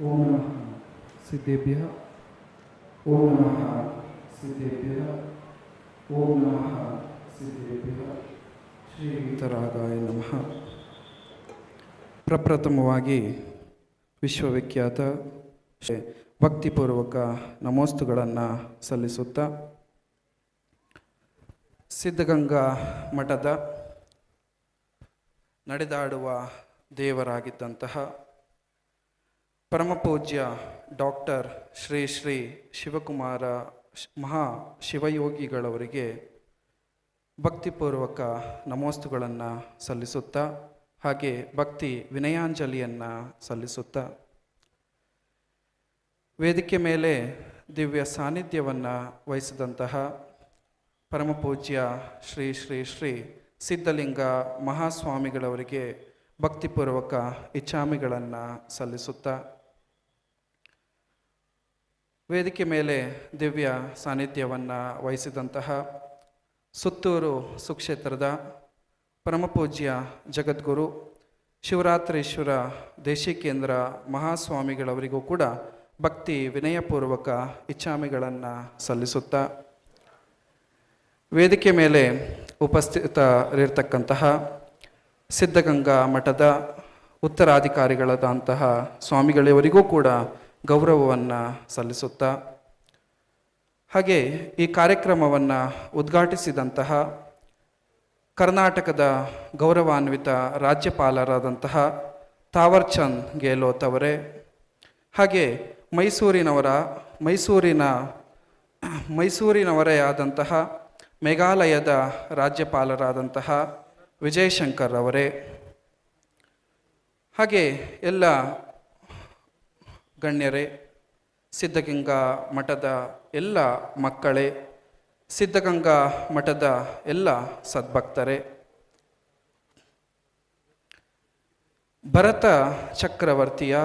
ಓಂ ನಮಃ ಸಿದ್ಧೇಭ್ಯಃ. ಓಂ ನಮಃ ಸಿದ್ಧೇಭ್ಯಃ. ಓಂ ನಮಃ ಸಿದ್ಧೇಭ್ಯಃ. ಶ್ರೀ ವಿತರಾಗಾಯ ನಮಃ. ಪ್ರಪ್ರಥಮವಾಗಿ ವಿಶ್ವವಿಖ್ಯಾತ ಭಕ್ತಿಪೂರ್ವಕ ನಮೋಸ್ತುಗಳನ್ನು ಸಲ್ಲಿಸುತ್ತಾ ಸಿದ್ಧಗಂಗಾ ಮಠದ ನಡೆದಾಡುವ ದೇವರಾಗಿದ್ದಂತಹ ಪರಮಪೂಜ್ಯ ಡಾಕ್ಟರ್ ಶ್ರೀ ಶ್ರೀ ಶಿವಕುಮಾರ ಮಹಾ ಶಿವಯೋಗಿಗಳವರಿಗೆ ಭಕ್ತಿಪೂರ್ವಕ ನಮೋಸ್ತುಗಳನ್ನು ಸಲ್ಲಿಸುತ್ತಾ ಹಾಗೆ ಭಕ್ತಿ ವಿನಯಾಂಜಲಿಯನ್ನು ಸಲ್ಲಿಸುತ್ತಾ ವೇದಿಕೆ ಮೇಲೆ ದಿವ್ಯ ಸಾನ್ನಿಧ್ಯವನ್ನು ವಹಿಸಿದಂತಹ ಪರಮಪೂಜ್ಯ ಶ್ರೀ ಶ್ರೀ ಶ್ರೀ ಸಿದ್ಧಲಿಂಗ ಮಹಾಸ್ವಾಮಿಗಳವರಿಗೆ ಭಕ್ತಿಪೂರ್ವಕ ಇಚ್ಛಾಮಿಗಳನ್ನು ಸಲ್ಲಿಸುತ್ತಾ ವೇದಿಕೆ ಮೇಲೆ ದಿವ್ಯ ಸಾನ್ನಿಧ್ಯವನ್ನು ವಹಿಸಿದಂತಹ ಸುತ್ತೂರು ಸುಕ್ಷೇತ್ರದ ಪರಮಪೂಜ್ಯ ಜಗದ್ಗುರು ಶಿವರಾತ್ರೀಶ್ವರ ದೇಶಿಕೇಂದ್ರ ಮಹಾಸ್ವಾಮಿಗಳವರಿಗೂ ಕೂಡ ಭಕ್ತಿ ವಿನಯಪೂರ್ವಕ ಇಚ್ಛಾಮಿಗಳನ್ನು ಸಲ್ಲಿಸುತ್ತಾ ವೇದಿಕೆ ಮೇಲೆ ಉಪಸ್ಥಿತರಿರ್ತಕ್ಕಂತಹ ಸಿದ್ಧಗಂಗಾ ಮಠದ ಉತ್ತರಾಧಿಕಾರಿಗಳಾದಂತಹ ಸ್ವಾಮಿಗಳವರಿಗೂ ಕೂಡ ಗೌರವವನ್ನು ಸಲ್ಲಿಸುತ್ತಾ ಹಾಗೆ ಈ ಕಾರ್ಯಕ್ರಮವನ್ನು ಉದ್ಘಾಟಿಸಿದಂತಹ ಕರ್ನಾಟಕದ ಗೌರವಾನ್ವಿತ ರಾಜ್ಯಪಾಲರಾದಂತಹ ತಾವರ್ಚಂದ್ ಗೆಹ್ಲೋಟ್ ಅವರೇ ಹಾಗೆ ಮೈಸೂರಿನವರೇ ಆದಂತಹ ಮೇಘಾಲಯದ ರಾಜ್ಯಪಾಲರಾದಂತಹ ವಿಜಯಶಂಕರ್ ಅವರೇ ಹಾಗೆ ಎಲ್ಲ ಗಣ್ಯರೇ, ಸಿದ್ಧಗಂಗಾ ಮಠದ ಎಲ್ಲ ಮಕ್ಕಳೇ, ಸಿದ್ಧಗಂಗಾ ಮಠದ ಎಲ್ಲ ಸದ್ಭಕ್ತರೇ, ಭರತ ಚಕ್ರವರ್ತಿಯ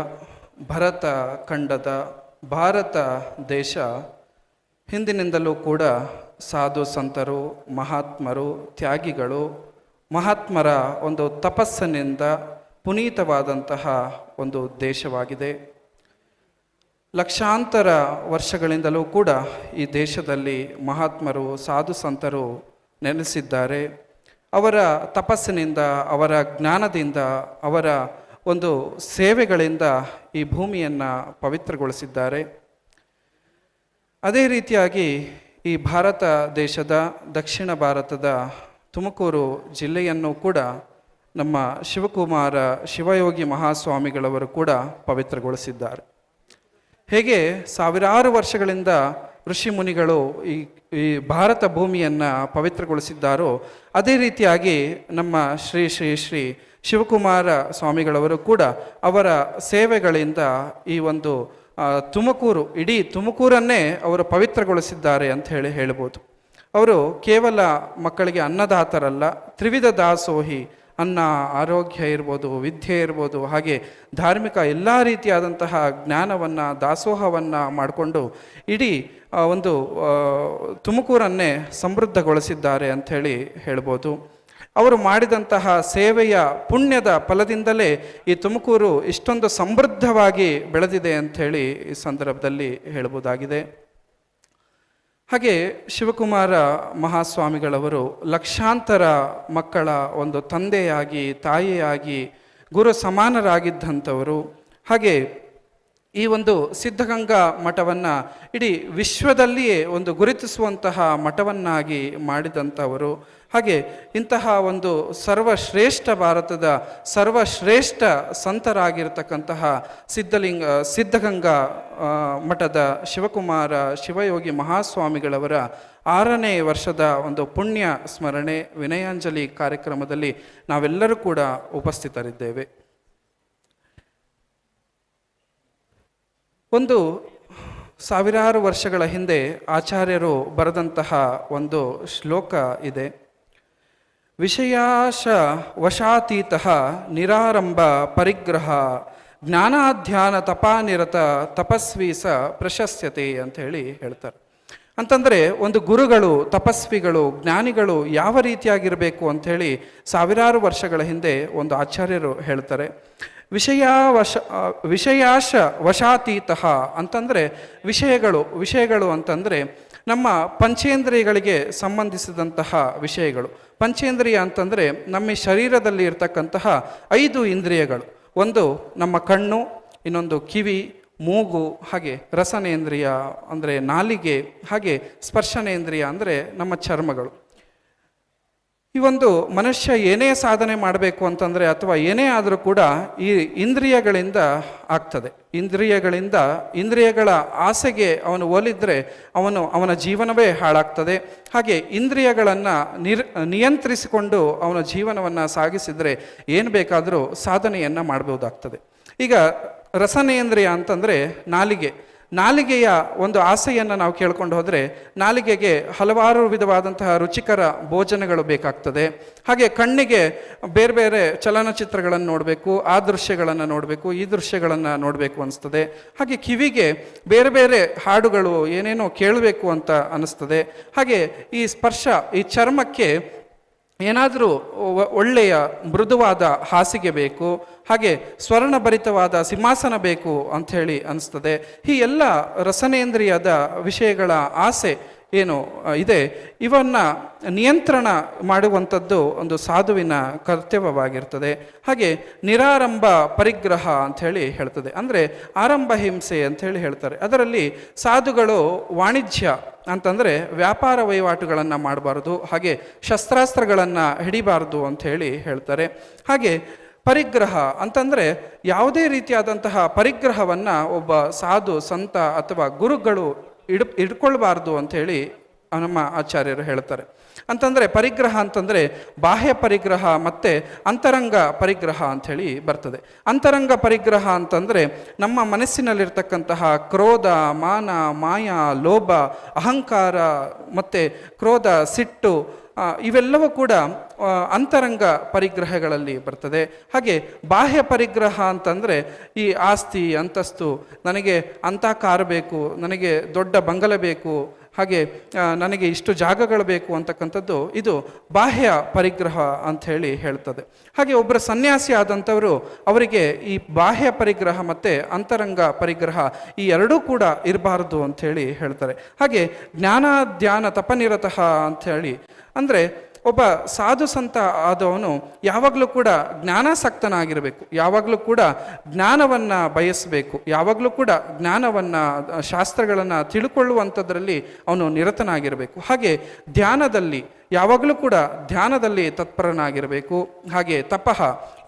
ಭರತ ಖಂಡದ ಭಾರತ ದೇಶ ಹಿಂದಿನಿಂದಲೂ ಕೂಡ ಸಾಧು ಸಂತರು, ಮಹಾತ್ಮರು, ತ್ಯಾಗಿಗಳು, ಮಹಾತ್ಮರ ಒಂದು ತಪಸ್ಸಿನಿಂದ ಪುನೀತವಾದಂತಹ ಒಂದು ದೇಶವಾಗಿದೆ. ಲಕ್ಷಾಂತರ ವರ್ಷಗಳಿಂದಲೂ ಕೂಡ ಈ ದೇಶದಲ್ಲಿ ಮಹಾತ್ಮರು, ಸಾಧು ಸಂತರು ನೆಲೆಸಿದ್ದಾರೆ. ಅವರ ತಪಸ್ಸಿನಿಂದ, ಅವರ ಜ್ಞಾನದಿಂದ, ಅವರ ಒಂದು ಸೇವೆಗಳಿಂದ ಈ ಭೂಮಿಯನ್ನು ಪವಿತ್ರಗೊಳಿಸಿದ್ದಾರೆ. ಅದೇ ರೀತಿಯಾಗಿ ಈ ಭಾರತ ದೇಶದ ದಕ್ಷಿಣ ಭಾರತದ ತುಮಕೂರು ಜಿಲ್ಲೆಯನ್ನು ಕೂಡ ನಮ್ಮ ಶಿವಕುಮಾರ ಶಿವಯೋಗಿ ಮಹಾಸ್ವಾಮಿಗಳವರು ಕೂಡ ಪವಿತ್ರಗೊಳಿಸಿದ್ದಾರೆ. ಹೇಗೆ ಸಾವಿರಾರು ವರ್ಷಗಳಿಂದ ಋಷಿ ಮುನಿಗಳು ಈ ಭಾರತ ಭೂಮಿಯನ್ನು ಪವಿತ್ರಗೊಳಿಸಿದ್ದಾರೋ ಅದೇ ರೀತಿಯಾಗಿ ನಮ್ಮ ಶ್ರೀ ಶ್ರೀ ಶ್ರೀ ಶಿವಕುಮಾರ ಸ್ವಾಮಿಗಳವರು ಕೂಡ ಅವರ ಸೇವೆಗಳಿಂದ ಈ ಒಂದು ತುಮಕೂರು, ಇಡೀ ತುಮಕೂರನ್ನೇ ಅವರು ಪವಿತ್ರಗೊಳಿಸಿದ್ದಾರೆ ಅಂತ ಹೇಳ್ಬೋದು. ಅವರು ಕೇವಲ ಮಕ್ಕಳಿಗೆ ಅನ್ನದಾತರಲ್ಲ, ತ್ರಿವಿಧ ದಾಸೋಹಿ, ಅನ್ನ, ಆರೋಗ್ಯ ಇರ್ಬೋದು, ವಿದ್ಯೆ ಇರ್ಬೋದು, ಹಾಗೆ ಧಾರ್ಮಿಕ ಎಲ್ಲ ರೀತಿಯಾದಂತಹ ಜ್ಞಾನವನ್ನು, ದಾಸೋಹವನ್ನು ಮಾಡಿಕೊಂಡು ಇಡೀ ಒಂದು ತುಮಕೂರನ್ನೇ ಸಮೃದ್ಧಗೊಳಿಸಿದ್ದಾರೆ ಅಂಥೇಳಿ ಹೇಳ್ಬೋದು. ಅವರು ಮಾಡಿದಂತಹ ಸೇವೆಯ ಪುಣ್ಯದ ಫಲದಿಂದಲೇ ಈ ತುಮಕೂರು ಇಷ್ಟೊಂದು ಸಮೃದ್ಧವಾಗಿ ಬೆಳೆದಿದೆ ಅಂಥೇಳಿ ಈ ಸಂದರ್ಭದಲ್ಲಿ ಹೇಳ್ಬೋದಾಗಿದೆ. ಹಾಗೆ ಶಿವಕುಮಾರ ಮಹಾಸ್ವಾಮಿಗಳವರು ಲಕ್ಷಾಂತರ ಮಕ್ಕಳ ಒಂದು ತಂದೆಯಾಗಿ, ತಾಯಿಯಾಗಿ, ಗುರು ಸಮಾನರಾಗಿದ್ದಂಥವರು. ಹಾಗೆ ಈ ಒಂದು ಸಿದ್ಧಗಂಗಾ ಮಠವನ್ನು ಇಡೀ ವಿಶ್ವದಲ್ಲಿಯೇ ಒಂದು ಗುರುತಿಸುವಂತಹ ಮಠವನ್ನಾಗಿ ಮಾಡಿದಂಥವರು. ಹಾಗೆ ಇಂತಹ ಒಂದು ಸರ್ವಶ್ರೇಷ್ಠ ಭಾರತದ ಸರ್ವಶ್ರೇಷ್ಠ ಸಂತರಾಗಿರ್ತಕ್ಕಂತಹ ಸಿದ್ಧಗಂಗಾ ಮಠದ ಶಿವಕುಮಾರ ಶಿವಯೋಗಿ ಮಹಾಸ್ವಾಮಿಗಳವರ 6ನೇ ವರ್ಷದ ಒಂದು ಪುಣ್ಯ ಸ್ಮರಣೆ ವಿನಯಾಂಜಲಿ ಕಾರ್ಯಕ್ರಮದಲ್ಲಿ ನಾವೆಲ್ಲರೂ ಕೂಡ ಉಪಸ್ಥಿತರಿದ್ದೇವೆ. ಒಂದು ಸಾವಿರಾರು ವರ್ಷಗಳ ಹಿಂದೆ ಆಚಾರ್ಯರು ಬರೆದಂತಹ ಒಂದು ಶ್ಲೋಕ ಇದೆ. ವಿಷಯಾಶ ವಶಾತೀತಃ ನಿರಾರಂಭ ಪರಿಗ್ರಹ ಜ್ಞಾನಾಧ್ಯಾನ ತಪಾನಿರತ ತಪಸ್ವಿ ಸ ಪ್ರಶಸ್ಯತೆ ಅಂತ ಹೇಳ್ತಾರೆ. ಅಂತಂದರೆ ಒಂದು ಗುರುಗಳು, ತಪಸ್ವಿಗಳು, ಜ್ಞಾನಿಗಳು ಯಾವ ರೀತಿಯಾಗಿರಬೇಕು ಅಂಥೇಳಿ ಸಾವಿರಾರು ವರ್ಷಗಳ ಹಿಂದೆ ಒಂದು ಆಚಾರ್ಯರು ಹೇಳ್ತಾರೆ. ವಿಷಯಾಶ ವಶಾತೀತ ಅಂತಂದರೆ ವಿಷಯಗಳು ಅಂತಂದರೆ ನಮ್ಮ ಪಂಚೇಂದ್ರಿಯಗಳಿಗೆ ಸಂಬಂಧಿಸಿದಂತಹ ವಿಷಯಗಳು. ಪಂಚೇಂದ್ರಿಯ ಅಂತಂದರೆ ನಮ್ಮ ಶರೀರದಲ್ಲಿ ಇರತಕ್ಕಂತಹ 5 ಇಂದ್ರಿಯಗಳು. ಒಂದು ನಮ್ಮ ಕಣ್ಣು, ಇನ್ನೊಂದು ಕಿವಿ, ಮೂಗು, ಹಾಗೆ ರಸನೇಂದ್ರಿಯ ಅಂದರೆ ನಾಲಿಗೆ, ಹಾಗೆ ಸ್ಪರ್ಶನೇಂದ್ರಿಯ ಅಂದರೆ ನಮ್ಮ ಚರ್ಮಗಳು. ಈ ಒಂದು ಮನುಷ್ಯ ಏನೇ ಸಾಧನೆ ಮಾಡಬೇಕು ಅಂತಂದರೆ ಅಥವಾ ಏನೇ ಆದರೂ ಕೂಡ ಈ ಇಂದ್ರಿಯಗಳಿಂದ ಆಗ್ತದೆ. ಇಂದ್ರಿಯಗಳ ಆಸೆಗೆ ಅವನು ಒಲಿದ್ರೆ ಅವನ ಜೀವನವೇ ಹಾಳಾಗ್ತದೆ. ಹಾಗೆ ಇಂದ್ರಿಯಗಳನ್ನು ನಿಯಂತ್ರಿಸಿಕೊಂಡು ಅವನ ಜೀವನವನ್ನು ಸಾಗಿಸಿದರೆ ಏನು ಬೇಕಾದರೂ ಸಾಧನೆಯನ್ನು ಮಾಡಬಹುದಾಗ್ತದೆ. ಈಗ ರಸನೇಂದ್ರಿಯ ಅಂತಂದರೆ ನಾಲಿಗೆಯ ಒಂದು ಆಸೆಯನ್ನು ನಾವು ಕೇಳ್ಕೊಂಡು ಹೋದರೆ ನಾಲಿಗೆಗೆ ಹಲವಾರು ವಿಧವಾದಂತಹ ರುಚಿಕರ ಭೋಜನಗಳು ಬೇಕಾಗ್ತದೆ. ಹಾಗೆ ಕಣ್ಣಿಗೆ ಬೇರೆ ಬೇರೆ ಚಲನಚಿತ್ರಗಳನ್ನು ನೋಡಬೇಕು, ಆ ದೃಶ್ಯಗಳನ್ನು ನೋಡಬೇಕು, ಈ ದೃಶ್ಯಗಳನ್ನು ನೋಡಬೇಕು ಅನಿಸ್ತದೆ. ಹಾಗೆ ಕಿವಿಗೆ ಬೇರೆ ಬೇರೆ ಹಾಡುಗಳು ಏನೇನೋ ಕೇಳಬೇಕು ಅಂತ ಅನ್ನಿಸ್ತದೆ. ಹಾಗೆ ಈ ಸ್ಪರ್ಶ, ಈ ಚರ್ಮಕ್ಕೆ ಏನಾದರೂ ಒಳ್ಳೆಯ ಮೃದುವಾದ ಹಾಸಿಗೆ ಬೇಕು, ಹಾಗೆ ಸ್ವರ್ಣಭರಿತವಾದ ಸಿಂಹಾಸನ ಬೇಕು ಅಂಥೇಳಿ ಅನಿಸ್ತದೆ. ಈ ಎಲ್ಲ ರಸನೇಂದ್ರಿಯದ ವಿಷಯಗಳ ಆಸೆ ಏನು ಇದೆ, ಇವನ್ನು ನಿಯಂತ್ರಣ ಮಾಡುವಂಥದ್ದು ಒಂದು ಸಾಧುವಿನ ಕರ್ತವ್ಯವಾಗಿರ್ತದೆ. ಹಾಗೆ ನಿರಾರಂಭ ಪರಿಗ್ರಹ ಅಂಥೇಳಿ ಹೇಳ್ತದೆ, ಅಂದರೆ ಆರಂಭ ಹಿಂಸೆ ಅಂಥೇಳಿ ಹೇಳ್ತಾರೆ. ಅದರಲ್ಲಿ ಸಾಧುಗಳು ವಾಣಿಜ್ಯ ಅಂತಂದರೆ ವ್ಯಾಪಾರ ವಹಿವಾಟುಗಳನ್ನು ಮಾಡಬಾರ್ದು, ಹಾಗೆ ಶಸ್ತ್ರಾಸ್ತ್ರಗಳನ್ನು ಹಿಡಿಬಾರ್ದು ಅಂಥೇಳಿ ಹೇಳ್ತಾರೆ. ಹಾಗೆ ಪರಿಗ್ರಹ ಅಂತಂದರೆ ಯಾವುದೇ ರೀತಿಯಾದಂತಹ ಪರಿಗ್ರಹವನ್ನು ಒಬ್ಬ ಸಾಧು, ಸಂತ ಅಥವಾ ಗುರುಗಳು ಇಡ್ಕೊಳ್ಬಾರ್ದು ಅಂಥೇಳಿ ನಮ್ಮ ಆಚಾರ್ಯರು ಹೇಳ್ತಾರೆ. ಅಂತಂದರೆ ಪರಿಗ್ರಹ ಅಂತಂದರೆ ಬಾಹ್ಯ ಪರಿಗ್ರಹ ಮತ್ತು ಅಂತರಂಗ ಪರಿಗ್ರಹ ಅಂಥೇಳಿ ಬರ್ತದೆ. ಅಂತರಂಗ ಪರಿಗ್ರಹ ಅಂತಂದರೆ ನಮ್ಮ ಮನಸ್ಸಿನಲ್ಲಿರ್ತಕ್ಕಂತಹ ಕ್ರೋಧ, ಮಾನ, ಮಾಯ, ಲೋಭ, ಅಹಂಕಾರ ಮತ್ತು ಕ್ರೋಧ, ಸಿಟ್ಟು ಇವೆಲ್ಲವೂ ಕೂಡ ಅಂತರಂಗ ಪರಿಗ್ರಹಗಳಲ್ಲಿ ಬರ್ತದೆ. ಹಾಗೆ ಬಾಹ್ಯ ಪರಿಗ್ರಹ ಅಂತಂದರೆ ಈ ಆಸ್ತಿ, ಅಂತಸ್ತು, ನನಗೆ ಅಂಥ ಕಾರು ಬೇಕು, ನನಗೆ ದೊಡ್ಡ ಬಂಗಲೆ ಬೇಕು, ಹಾಗೆ ನನಗೆ ಇಷ್ಟು ಜಾಗಗಳು ಬೇಕು ಅಂತಕ್ಕಂಥದ್ದು ಇದು ಬಾಹ್ಯ ಪರಿಗ್ರಹ ಅಂಥೇಳಿ ಹೇಳ್ತದೆ. ಹಾಗೆ ಒಬ್ಬರ ಸನ್ಯಾಸಿ ಆದಂಥವರು ಅವರಿಗೆ ಈ ಬಾಹ್ಯ ಪರಿಗ್ರಹ ಮತ್ತು ಅಂತರಂಗ ಪರಿಗ್ರಹ ಈ ಎರಡೂ ಕೂಡ ಇರಬಾರ್ದು ಅಂಥೇಳಿ ಹೇಳ್ತಾರೆ. ಹಾಗೆ ಜ್ಞಾನ ಧ್ಯಾನ ತಪನಿರತಃ ಅಂಥೇಳಿ ಅಂದರೆ ಒಬ್ಬ ಸಾಧು ಸಂತ ಆದವನು ಯಾವಾಗಲೂ ಕೂಡ ಜ್ಞಾನಾಸಕ್ತನಾಗಿರಬೇಕು, ಯಾವಾಗಲೂ ಕೂಡ ಜ್ಞಾನವನ್ನು ಬಯಸಬೇಕು, ಯಾವಾಗಲೂ ಕೂಡ ಜ್ಞಾನವನ್ನು, ಶಾಸ್ತ್ರಗಳನ್ನು ತಿಳ್ಕೊಳ್ಳುವಂಥದ್ರಲ್ಲಿ ಅವನು ನಿರತನಾಗಿರಬೇಕು. ಹಾಗೆ ಧ್ಯಾನದಲ್ಲಿ ಯಾವಾಗಲೂ ಕೂಡ ಧ್ಯಾನದಲ್ಲಿ ತತ್ಪರನಾಗಿರಬೇಕು. ಹಾಗೆ ತಪಃ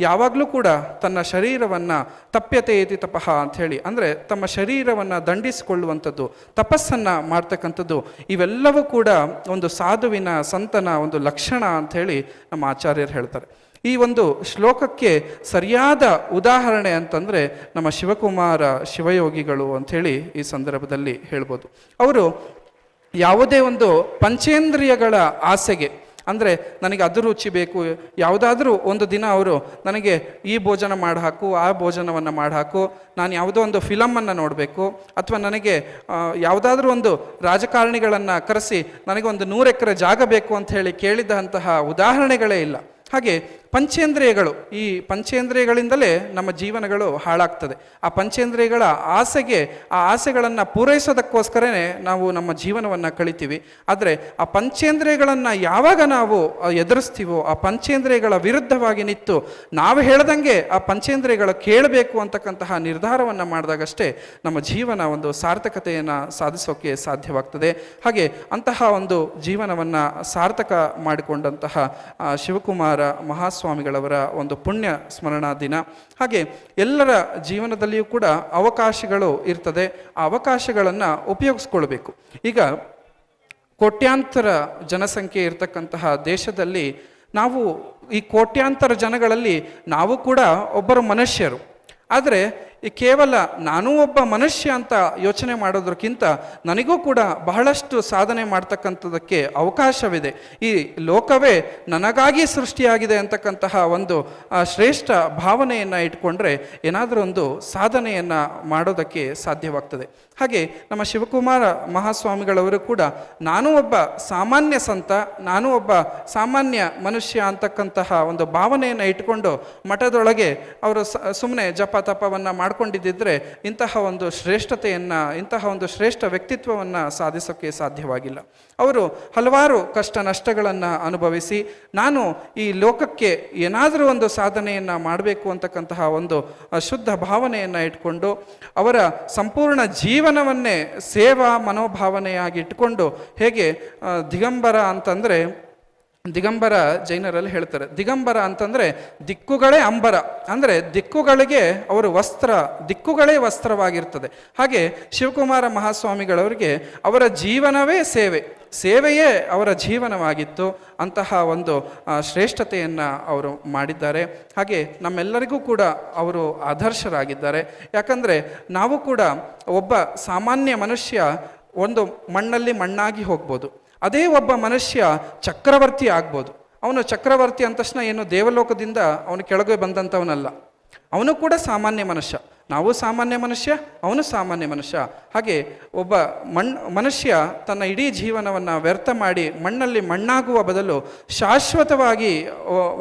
ಯಾವಾಗಲೂ ಕೂಡ ತನ್ನ ಶರೀರವನ್ನು ತಪ್ಯತೆ ಇತಿ ತಪಃ ಅಂಥೇಳಿ ಅಂದರೆ ತಮ್ಮ ಶರೀರವನ್ನು ದಂಡಿಸಿಕೊಳ್ಳುವಂಥದ್ದು, ತಪಸ್ಸನ್ನು ಮಾಡ್ತಕ್ಕಂಥದ್ದು, ಇವೆಲ್ಲವೂ ಕೂಡ ಒಂದು ಸಾಧುವಿನ, ಸಂತನ ಒಂದು ಲಕ್ಷಣ ಅಂಥೇಳಿ ನಮ್ಮ ಆಚಾರ್ಯರು ಹೇಳ್ತಾರೆ. ಈ ಒಂದು ಶ್ಲೋಕಕ್ಕೆ ಸರಿಯಾದ ಉದಾಹರಣೆ ಅಂತಂದರೆ ನಮ್ಮ ಶಿವಕುಮಾರ ಶಿವಯೋಗಿಗಳು ಅಂಥೇಳಿ ಈ ಸಂದರ್ಭದಲ್ಲಿ ಹೇಳ್ಬೋದು. ಅವರು ಯಾವುದೇ ಒಂದು ಪಂಚೇಂದ್ರಿಯಗಳ ಆಸೆಗೆ, ಅಂದರೆ ನನಗೆ ಅದು ರುಚಿ ಬೇಕು, ಯಾವುದಾದ್ರೂ ಒಂದು ದಿನ ಅವರು ನನಗೆ ಈ ಭೋಜನ ಮಾಡಿ ಹಾಕು, ಆ ಭೋಜನವನ್ನು ಮಾಡಿ ಹಾಕು, ನಾನು ಯಾವುದೋ ಒಂದು ಫಿಲಮನ್ನು ನೋಡಬೇಕು, ಅಥವಾ ನನಗೆ ಯಾವುದಾದ್ರೂ ಒಂದು ರಾಜಕಾರಣಿಗಳನ್ನು ಕರೆಸಿ ನನಗೆ ಒಂದು 100 ಎಕರೆ ಜಾಗ ಬೇಕು ಅಂತ ಹೇಳಿ ಕೇಳಿದಂತಹ ಉದಾಹರಣೆಗಳೇ ಇಲ್ಲ. ಹಾಗೆ ಪಂಚೇಂದ್ರಿಯಗಳು, ಈ ಪಂಚೇಂದ್ರಿಯಗಳಿಂದಲೇ ನಮ್ಮ ಜೀವನಗಳು ಹಾಳಾಗ್ತದೆ. ಆ ಪಂಚೇಂದ್ರಿಯಗಳ ಆಸೆಗಳನ್ನು ಪೂರೈಸೋದಕ್ಕೋಸ್ಕರನೇ ನಾವು ನಮ್ಮ ಜೀವನವನ್ನು ಕಳಿತೀವಿ. ಆದರೆ ಆ ಪಂಚೇಂದ್ರಿಯಗಳನ್ನು ಯಾವಾಗ ನಾವು ಎದುರಿಸ್ತೀವೋ, ಆ ಪಂಚೇಂದ್ರಿಯಗಳ ವಿರುದ್ಧವಾಗಿ ನಿಂತು ನಾವು ಹೇಳ್ದಂಗೆ ಆ ಪಂಚೇಂದ್ರಿಯಗಳ ಕೇಳಬೇಕು ಅಂತಕ್ಕಂತಹ ನಿರ್ಧಾರವನ್ನು ಮಾಡಿದಾಗಷ್ಟೇ ನಮ್ಮ ಜೀವನ ಒಂದು ಸಾರ್ಥಕತೆಯನ್ನು ಸಾಧಿಸೋಕ್ಕೆ ಸಾಧ್ಯವಾಗ್ತದೆ. ಹಾಗೆ ಅಂತಹ ಒಂದು ಜೀವನವನ್ನು ಸಾರ್ಥಕ ಮಾಡಿಕೊಂಡಂತಹ ಶಿವಕುಮಾರ ಮಹಾಸ್ವಾಮಿಗಳವರ ಒಂದು ಪುಣ್ಯ ಸ್ಮರಣಾ ದಿನ. ಹಾಗೆ ಎಲ್ಲರ ಜೀವನದಲ್ಲಿಯೂ ಕೂಡ ಅವಕಾಶಗಳು ಇರ್ತದೆ, ಆ ಅವಕಾಶಗಳನ್ನು ಉಪಯೋಗಿಸ್ಕೊಳ್ಬೇಕು. ಈಗ ಕೋಟ್ಯಾಂತರ ಜನಸಂಖ್ಯೆ ಇರತಕ್ಕಂತಹ ದೇಶದಲ್ಲಿ ನಾವು ಈ ಕೋಟ್ಯಾಂತರ ಜನಗಳಲ್ಲಿ ನಾವು ಕೂಡ ಒಬ್ಬರು ಮನುಷ್ಯರು. ಆದರೆ ಈ ಕೇವಲ ನಾನೂ ಒಬ್ಬ ಮನುಷ್ಯ ಅಂತ ಯೋಚನೆ ಮಾಡೋದಕ್ಕಿಂತ ನನಗೂ ಕೂಡ ಬಹಳಷ್ಟು ಸಾಧನೆ ಮಾಡ್ತಕ್ಕಂಥದ್ದಕ್ಕೆ ಅವಕಾಶವಿದೆ. ಈ ಲೋಕವೇ ನನಗಾಗಿ ಸೃಷ್ಟಿಯಾಗಿದೆ ಅಂತಕ್ಕಂತಹ ಒಂದು ಶ್ರೇಷ್ಠ ಭಾವನೆಯನ್ನು ಇಟ್ಕೊಂಡ್ರೆ ಏನಾದರೂ ಒಂದು ಸಾಧನೆಯನ್ನು ಮಾಡೋದಕ್ಕೆ ಸಾಧ್ಯವಾಗ್ತದೆ. ಹಾಗೆ ನಮ್ಮ ಶಿವಕುಮಾರ ಮಹಾಸ್ವಾಮಿಗಳವರು ಕೂಡ ನಾನು ಒಬ್ಬ ಸಾಮಾನ್ಯ ಸಂತ, ನಾನು ಒಬ್ಬ ಸಾಮಾನ್ಯ ಮನುಷ್ಯ ಅಂತಕ್ಕಂತಹ ಒಂದು ಭಾವನೆಯನ್ನು ಇಟ್ಕೊಂಡು ಮಠದೊಳಗೆ ಅವರು ಸುಮ್ಮನೆ ಜಪ ತಪವನ್ನು ಮಾಡ್ಕೊಂಡಿದ್ದಿದ್ರೆ ಇಂತಹ ಒಂದು ಶ್ರೇಷ್ಠತೆಯನ್ನು, ಇಂತಹ ಒಂದು ಶ್ರೇಷ್ಠ ವ್ಯಕ್ತಿತ್ವವನ್ನು ಸಾಧಿಸೋಕ್ಕೆ ಸಾಧ್ಯವಾಗಿಲ್ಲ. ಅವರು ಹಲವಾರು ಕಷ್ಟ ನಷ್ಟಗಳನ್ನು ಅನುಭವಿಸಿ ನಾನು ಈ ಲೋಕಕ್ಕೆ ಏನಾದರೂ ಒಂದು ಸಾಧನೆಯನ್ನು ಮಾಡಬೇಕು ಅಂತಕ್ಕಂತಹ ಒಂದು ಶುದ್ಧ ಭಾವನೆಯನ್ನು ಇಟ್ಕೊಂಡು ಅವರ ಸಂಪೂರ್ಣ ಜೀವನವನ್ನೇ ಸೇವಾ ಮನೋಭಾವನೆಯಾಗಿ ಇಟ್ಕೊಂಡು, ಹೇಗೆ ದಿಗಂಬರ ಅಂತಂದರೆ, ದಿಗಂಬರ ಜೈನರಲ್ಲಿ ಹೇಳ್ತಾರೆ, ದಿಗಂಬರ ಅಂತಂದರೆ ದಿಕ್ಕುಗಳೇ ಅಂಬರ, ಅಂದರೆ ದಿಕ್ಕುಗಳಿಗೆ ಅವರು ದಿಕ್ಕುಗಳೇ ವಸ್ತ್ರವಾಗಿರ್ತದೆ. ಹಾಗೆ ಶಿವಕುಮಾರ ಮಹಾಸ್ವಾಮಿಗಳವರಿಗೆ ಅವರ ಜೀವನವೇ ಸೇವೆಯೇ ಅವರ ಜೀವನವಾಗಿತ್ತು. ಅಂತಹ ಒಂದು ಶ್ರೇಷ್ಠತೆಯನ್ನು ಅವರು ಮಾಡಿದ್ದಾರೆ. ಹಾಗೆ ನಮ್ಮೆಲ್ಲರಿಗೂ ಕೂಡ ಅವರು ಆದರ್ಶರಾಗಿದ್ದಾರೆ. ಯಾಕಂದರೆ ನಾವು ಕೂಡ ಒಬ್ಬ ಸಾಮಾನ್ಯ ಮನುಷ್ಯ ಒಂದು ಮಣ್ಣಲ್ಲಿ ಮಣ್ಣಾಗಿ ಹೋಗ್ಬೋದು, ಅದೇ ಒಬ್ಬ ಮನುಷ್ಯ ಚಕ್ರವರ್ತಿ ಆಗ್ಬೋದು. ಅವನು ಚಕ್ರವರ್ತಿ ಅಂದ ತಕ್ಷಣ ಏನು ದೇವಲೋಕದಿಂದ ಅವನು ಕೆಳಗೆ ಬಂದಂಥವನಲ್ಲ, ಅವನು ಕೂಡ ಸಾಮಾನ್ಯ ಮನುಷ್ಯ. ನಾವು ಸಾಮಾನ್ಯ ಮನುಷ್ಯ, ಅವನು ಸಾಮಾನ್ಯ ಮನುಷ್ಯ. ಹಾಗೆ ಒಬ್ಬ ಮನುಷ್ಯ ತನ್ನ ಇಡೀ ಜೀವನವನ್ನು ವ್ಯರ್ಥ ಮಾಡಿ ಮಣ್ಣಲ್ಲಿ ಮಣ್ಣಾಗುವ ಬದಲು ಶಾಶ್ವತವಾಗಿ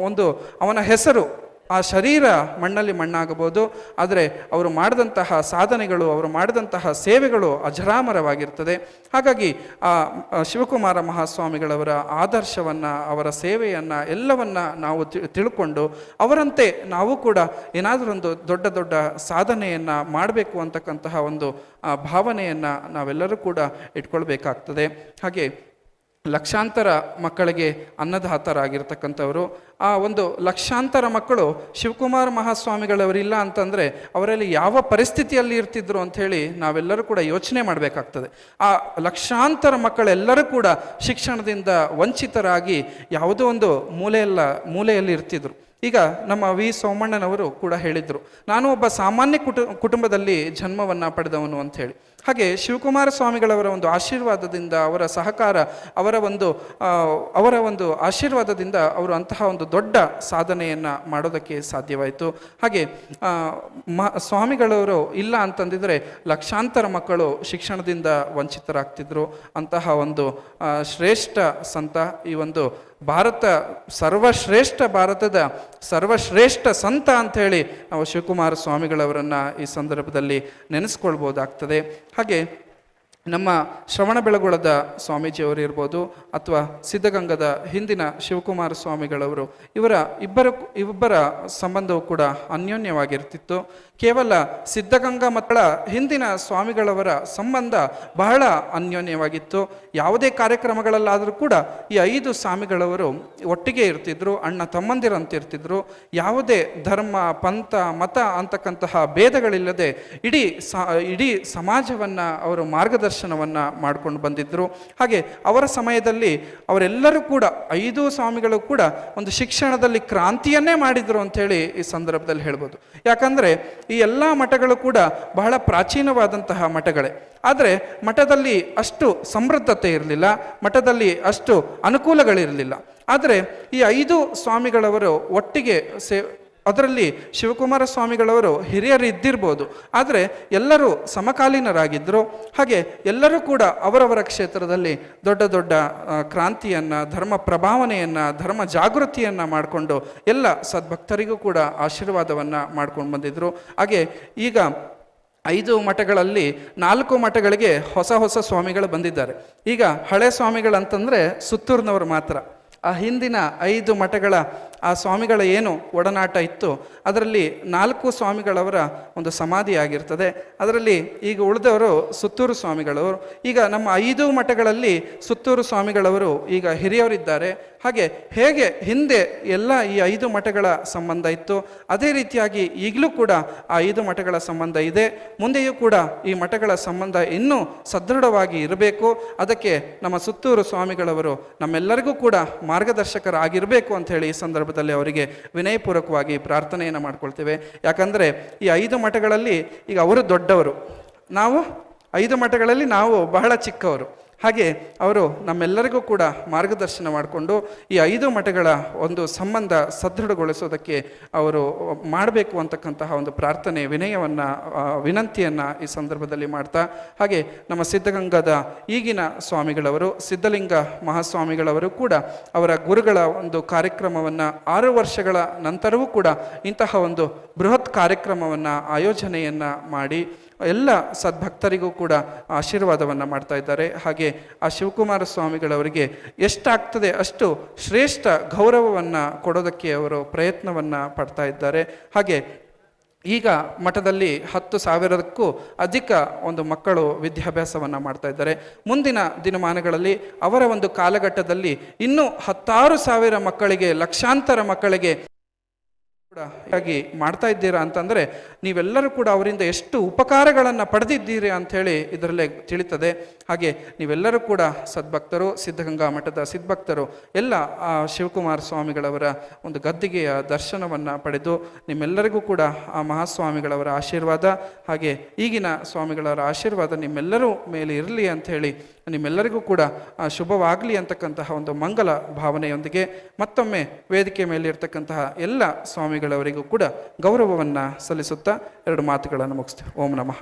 ಒಂದು ಅವನ ಹೆಸರು, ಆ ಶರೀರ ಮಣ್ಣಲ್ಲಿ ಮಣ್ಣಾಗಬಹುದು, ಆದರೆ ಅವರು ಮಾಡಿದಂತಹ ಸಾಧನೆಗಳು, ಅವರು ಮಾಡಿದಂತಹ ಸೇವೆಗಳು ಅಜರಾಮರವಾಗಿರ್ತದೆ. ಹಾಗಾಗಿ ಆ ಶಿವಕುಮಾರ ಮಹಾಸ್ವಾಮಿಗಳವರ ಆದರ್ಶವನ್ನು, ಅವರ ಸೇವೆಯನ್ನು ಎಲ್ಲವನ್ನು ನಾವು ತಿಳ್ಕೊಂಡು ಅವರಂತೆ ನಾವು ಕೂಡ ಏನಾದರೂ ಒಂದು ದೊಡ್ಡ ದೊಡ್ಡ ಸಾಧನೆಯನ್ನು ಮಾಡಬೇಕು ಅಂತಕ್ಕಂತಹ ಒಂದು ಭಾವನೆಯನ್ನು ನಾವೆಲ್ಲರೂ ಕೂಡ ಇಟ್ಕೊಳ್ಬೇಕಾಗ್ತದೆ. ಹಾಗೆ ಲಕ್ಷಾಂತರ ಮಕ್ಕಳಿಗೆ ಅನ್ನದಾತರಾಗಿರ್ತಕ್ಕಂಥವರು, ಆ ಒಂದು ಲಕ್ಷಾಂತರ ಮಕ್ಕಳು ಶಿವಕುಮಾರ ಮಹಾಸ್ವಾಮಿಗಳವರಿಲ್ಲ ಅಂತಂದರೆ ಅವರಲ್ಲಿ ಯಾವ ಪರಿಸ್ಥಿತಿಯಲ್ಲಿ ಇರ್ತಿದ್ರು ಅಂಥೇಳಿ ನಾವೆಲ್ಲರೂ ಕೂಡ ಯೋಚನೆ ಮಾಡಬೇಕಾಗ್ತದೆ. ಆ ಲಕ್ಷಾಂತರ ಮಕ್ಕಳೆಲ್ಲರೂ ಕೂಡ ಶಿಕ್ಷಣದಿಂದ ವಂಚಿತರಾಗಿ ಯಾವುದೋ ಒಂದು ಮೂಲೆಯಲ್ಲಿ ಇರ್ತಿದ್ರು. ಈಗ ನಮ್ಮ ವಿ ಸೋಮಣ್ಣನವರು ಕೂಡ ಹೇಳಿದರು, ನಾನು ಒಬ್ಬ ಸಾಮಾನ್ಯ ಕುಟುಂಬದಲ್ಲಿ ಜನ್ಮವನ್ನು ಪಡೆದವನು ಅಂಥೇಳಿ. ಹಾಗೆ ಶಿವಕುಮಾರ ಸ್ವಾಮಿಗಳವರ ಒಂದು ಆಶೀರ್ವಾದದಿಂದ, ಅವರ ಸಹಕಾರ, ಅವರ ಒಂದು ಆಶೀರ್ವಾದದಿಂದ ಅವರು ಅಂತಹ ಒಂದು ದೊಡ್ಡ ಸಾಧನೆಯನ್ನು ಮಾಡೋದಕ್ಕೆ ಸಾಧ್ಯವಾಯಿತು. ಹಾಗೆ ಸ್ವಾಮಿಗಳವರು ಇಲ್ಲ ಅಂತಂದಿದ್ರೆ ಲಕ್ಷಾಂತರ ಮಕ್ಕಳು ಶಿಕ್ಷಣದಿಂದ ವಂಚಿತರಾಗ್ತಿದ್ರು. ಅಂತಹ ಒಂದು ಶ್ರೇಷ್ಠ ಸಂತ, ಈ ಒಂದು ಭಾರತದ ಸರ್ವಶ್ರೇಷ್ಠ ಸಂತ ಅಂಥೇಳಿ ನಾವು ಶಿವಕುಮಾರ ಸ್ವಾಮಿಗಳವರನ್ನು ಈ ಸಂದರ್ಭದಲ್ಲಿ ನೆನೆಸ್ಕೊಳ್ಬೋದಾಗ್ತದೆ. ಹಾಗೆ ನಮ್ಮ ಶ್ರವಣಬೆಳಗೊಳದ ಸ್ವಾಮೀಜಿಯವರು ಇರ್ಬೋದು, ಅಥವಾ ಸಿದ್ಧಗಂಗದ ಹಿಂದಿನ ಶಿವಕುಮಾರ ಸ್ವಾಮಿಗಳವರು, ಇಬ್ಬರ ಸಂಬಂಧವು ಕೂಡ ಅನ್ಯೋನ್ಯವಾಗಿರ್ತಿತ್ತು. ಕೇವಲ ಸಿದ್ಧಗಂಗಾ ಮಕ್ಕಳ ಹಿಂದಿನ ಸ್ವಾಮಿಗಳವರ ಸಂಬಂಧ ಬಹಳ ಅನ್ಯೋನ್ಯವಾಗಿತ್ತು. ಯಾವುದೇ ಕಾರ್ಯಕ್ರಮಗಳಲ್ಲಾದರೂ ಕೂಡ ಈ 5 ಸ್ವಾಮಿಗಳವರು ಒಟ್ಟಿಗೆ ಇರ್ತಿದ್ರು, ಅಣ್ಣ ತಮ್ಮಂದಿರಂತ ಇರ್ತಿದ್ರು. ಯಾವುದೇ ಧರ್ಮ, ಪಂಥ, ಮತ ಅಂತಕ್ಕಂತಹ ಭೇದಗಳಿಲ್ಲದೆ ಇಡೀ ಸಮಾಜವನ್ನು ಅವರು ಮಾರ್ಗದರ್ಶನವನ್ನು ಮಾಡ್ಕೊಂಡು ಬಂದಿದ್ದರು. ಹಾಗೆ ಅವರ ಸಮಯದಲ್ಲಿ ಅವರೆಲ್ಲರೂ ಕೂಡ 5 ಸ್ವಾಮಿಗಳು ಕೂಡ ಒಂದು ಶಿಕ್ಷಣದಲ್ಲಿ ಕ್ರಾಂತಿಯನ್ನೇ ಮಾಡಿದರು ಅಂಥೇಳಿ ಈ ಸಂದರ್ಭದಲ್ಲಿ ಹೇಳ್ಬೋದು. ಯಾಕಂದರೆ ಈ ಎಲ್ಲ ಮಠಗಳು ಕೂಡ ಬಹಳ ಪ್ರಾಚೀನವಾದಂತಹ ಮಠಗಳೇ, ಆದರೆ ಮಠದಲ್ಲಿ ಅಷ್ಟು ಸಮೃದ್ಧತೆ ಇರಲಿಲ್ಲ, ಮಠದಲ್ಲಿ ಅಷ್ಟು ಅನುಕೂಲಗಳಿರಲಿಲ್ಲ. ಆದರೆ ಈ 5 ಸ್ವಾಮಿಗಳವರು ಒಟ್ಟಿಗೆ ಅದರಲ್ಲಿ ಶಿವಕುಮಾರ ಸ್ವಾಮಿಗಳವರು ಹಿರಿಯರು ಇದ್ದಿರ್ಬೋದು, ಆದರೆ ಎಲ್ಲರೂ ಸಮಕಾಲೀನರಾಗಿದ್ದರು. ಹಾಗೆ ಎಲ್ಲರೂ ಕೂಡ ಅವರವರ ಕ್ಷೇತ್ರದಲ್ಲಿ ದೊಡ್ಡ ದೊಡ್ಡ ಕ್ರಾಂತಿಯನ್ನು, ಧರ್ಮ ಪ್ರಭಾವನೆಯನ್ನು, ಧರ್ಮ ಜಾಗೃತಿಯನ್ನು ಮಾಡಿಕೊಂಡು ಎಲ್ಲ ಸದ್ಭಕ್ತರಿಗೂ ಕೂಡ ಆಶೀರ್ವಾದವನ್ನು ಮಾಡ್ಕೊಂಡು ಬಂದಿದ್ದರು. ಹಾಗೆ ಈಗ 5 ಮಠಗಳಲ್ಲಿ 4 ಮಠಗಳಿಗೆ ಹೊಸ ಸ್ವಾಮಿಗಳು ಬಂದಿದ್ದಾರೆ. ಈಗ ಹಳೆ ಸ್ವಾಮಿಗಳಂತಂದರೆ ಸುತ್ತೂರಿನವರು ಮಾತ್ರ. ಆ ಹಿಂದಿನ 5 ಮಠಗಳ ಆ ಸ್ವಾಮಿಗಳ ಏನು ಒಡನಾಟ ಇತ್ತು, ಅದರಲ್ಲಿ 4 ಸ್ವಾಮಿಗಳವರ ಒಂದು ಸಮಾಧಿ ಆಗಿರ್ತದೆ. ಅದರಲ್ಲಿ ಈಗ ಉಳಿದವರು ಸುತ್ತೂರು ಸ್ವಾಮಿಗಳವರು. ಈಗ ನಮ್ಮ 5 ಮಠಗಳಲ್ಲಿ ಸುತ್ತೂರು ಸ್ವಾಮಿಗಳವರು ಈಗ ಹಿರಿಯವರಿದ್ದಾರೆ. ಹಾಗೆ ಹೇಗೆ ಹಿಂದೆ ಎಲ್ಲ ಈ 5 ಮಠಗಳ ಸಂಬಂಧ ಇತ್ತು, ಅದೇ ರೀತಿಯಾಗಿ ಈಗಲೂ ಕೂಡ ಆ 5 ಮಠಗಳ ಸಂಬಂಧ ಇದೆ. ಮುಂದೆಯೂ ಕೂಡ ಈ ಮಠಗಳ ಸಂಬಂಧ ಇನ್ನೂ ಸದೃಢವಾಗಿ ಇರಬೇಕು. ಅದಕ್ಕೆ ನಮ್ಮ ಸುತ್ತೂರು ಸ್ವಾಮಿಗಳವರು ನಮ್ಮೆಲ್ಲರಿಗೂ ಕೂಡ ಮಾರ್ಗದರ್ಶಕರಾಗಿರಬೇಕು ಅಂತ ಹೇಳಿ ಈ ಸಂದರ್ಭ ಸಂದರ್ಭದಲ್ಲಿ ಅವರಿಗೆ ವಿನಯಪೂರ್ವಕವಾಗಿ ಪ್ರಾರ್ಥನೆಯನ್ನು ಮಾಡ್ಕೊಳ್ತೇವೆ. ಯಾಕಂದರೆ ಈ 5 ಮಠಗಳಲ್ಲಿ ಈಗ ಅವರು ದೊಡ್ಡವರು, ನಾವು 5 ಮಠಗಳಲ್ಲಿ ನಾವು ಬಹಳ ಚಿಕ್ಕವರು. ಹಾಗೆ ಅವರು ನಮ್ಮೆಲ್ಲರಿಗೂ ಕೂಡ ಮಾರ್ಗದರ್ಶನ ಮಾಡಿಕೊಂಡು ಈ 5 ಮಠಗಳ ಒಂದು ಸಂಬಂಧ ಸದೃಢಗೊಳಿಸೋದಕ್ಕೆ ಅವರು ಮಾಡಬೇಕು ಅಂತಕ್ಕಂತಹ ಒಂದು ಪ್ರಾರ್ಥನೆ, ವಿನಂತಿಯನ್ನು ಈ ಸಂದರ್ಭದಲ್ಲಿ ಮಾಡ್ತಾ, ಹಾಗೆ ನಮ್ಮ ಸಿದ್ಧಗಂಗಾದ ಈಗಿನ ಸ್ವಾಮಿಗಳವರು ಸಿದ್ಧಲಿಂಗ ಮಹಾಸ್ವಾಮಿಗಳವರು ಕೂಡ ಅವರ ಗುರುಗಳ ಒಂದು ಕಾರ್ಯಕ್ರಮವನ್ನು 6 ವರ್ಷಗಳ ನಂತರವೂ ಕೂಡ ಇಂತಹ ಒಂದು ಬೃಹತ್ ಕಾರ್ಯಕ್ರಮವನ್ನು ಆಯೋಜನೆಯನ್ನು ಮಾಡಿ ಎಲ್ಲ ಸದ್ಭಕ್ತರಿಗೂ ಕೂಡ ಆಶೀರ್ವಾದವನ್ನು ಮಾಡ್ತಾ ಇದ್ದಾರೆ. ಹಾಗೆ ಆ ಶಿವಕುಮಾರ ಸ್ವಾಮಿಗಳವರಿಗೆ ಎಷ್ಟಾಗ್ತದೆ ಅಷ್ಟು ಶ್ರೇಷ್ಠ ಗೌರವವನ್ನು ಕೊಡೋದಕ್ಕೆ ಅವರು ಪ್ರಯತ್ನವನ್ನು ಪಡ್ತಾ ಇದ್ದಾರೆ. ಹಾಗೆ ಈಗ ಮಠದಲ್ಲಿ 10,000ಕ್ಕೂ ಅಧಿಕ ಒಂದು ಮಕ್ಕಳು ವಿದ್ಯಾಭ್ಯಾಸವನ್ನು ಮಾಡ್ತಾ ಇದ್ದಾರೆ. ಮುಂದಿನ ದಿನಮಾನಗಳಲ್ಲಿ ಅವರ ಒಂದು ಕಾಲಘಟ್ಟದಲ್ಲಿ ಇನ್ನೂ 16,000 ಮಕ್ಕಳಿಗೆ, ಲಕ್ಷಾಂತರ ಮಕ್ಕಳಿಗೆ ಕೂಡ ಹಾಗೆ ಮಾಡ್ತಾ ಇದ್ದೀರಾ ಅಂತಂದರೆ ನೀವೆಲ್ಲರೂ ಕೂಡ ಅವರಿಂದ ಎಷ್ಟು ಉಪಕಾರಗಳನ್ನು ಪಡೆದಿದ್ದೀರಿ ಅಂಥೇಳಿ ಇದರಲ್ಲೇ ತಿಳಿತದೆ. ಹಾಗೆ ನೀವೆಲ್ಲರೂ ಕೂಡ ಸದ್ಭಕ್ತರು, ಸಿದ್ಧಗಂಗಾ ಮಠದ ಸಿದ್ಭಕ್ತರು ಎಲ್ಲ ಆ ಶಿವಕುಮಾರ ಸ್ವಾಮಿಗಳವರ ಒಂದು ಗದ್ದಿಗೆಯ ದರ್ಶನವನ್ನು ಪಡೆದು ನಿಮ್ಮೆಲ್ಲರಿಗೂ ಕೂಡ ಆ ಮಹಾಸ್ವಾಮಿಗಳವರ ಆಶೀರ್ವಾದ ಹಾಗೆ ಈಗಿನ ಸ್ವಾಮಿಗಳವರ ಆಶೀರ್ವಾದ ನಿಮ್ಮೆಲ್ಲರೂ ಮೇಲೆ ಇರಲಿ ಅಂಥೇಳಿ, ನಿಮ್ಮೆಲ್ಲರಿಗೂ ಕೂಡ ಶುಭವಾಗಲಿ ಅಂತಕ್ಕಂತಹ ಒಂದು ಮಂಗಲ ಭಾವನೆಯೊಂದಿಗೆ ಮತ್ತೊಮ್ಮೆ ವೇದಿಕೆ ಮೇಲೆ ಇರ್ತಕ್ಕಂತಹ ಎಲ್ಲ ಸ್ವಾಮಿಗಳವರಿಗೂ ಕೂಡ ಗೌರವವನ್ನು ಸಲ್ಲಿಸುತ್ತಾ 2 ಮಾತುಗಳನ್ನು ಮುಗಿಸ್ತೇವೆ. ಓಂ ನಮಃ.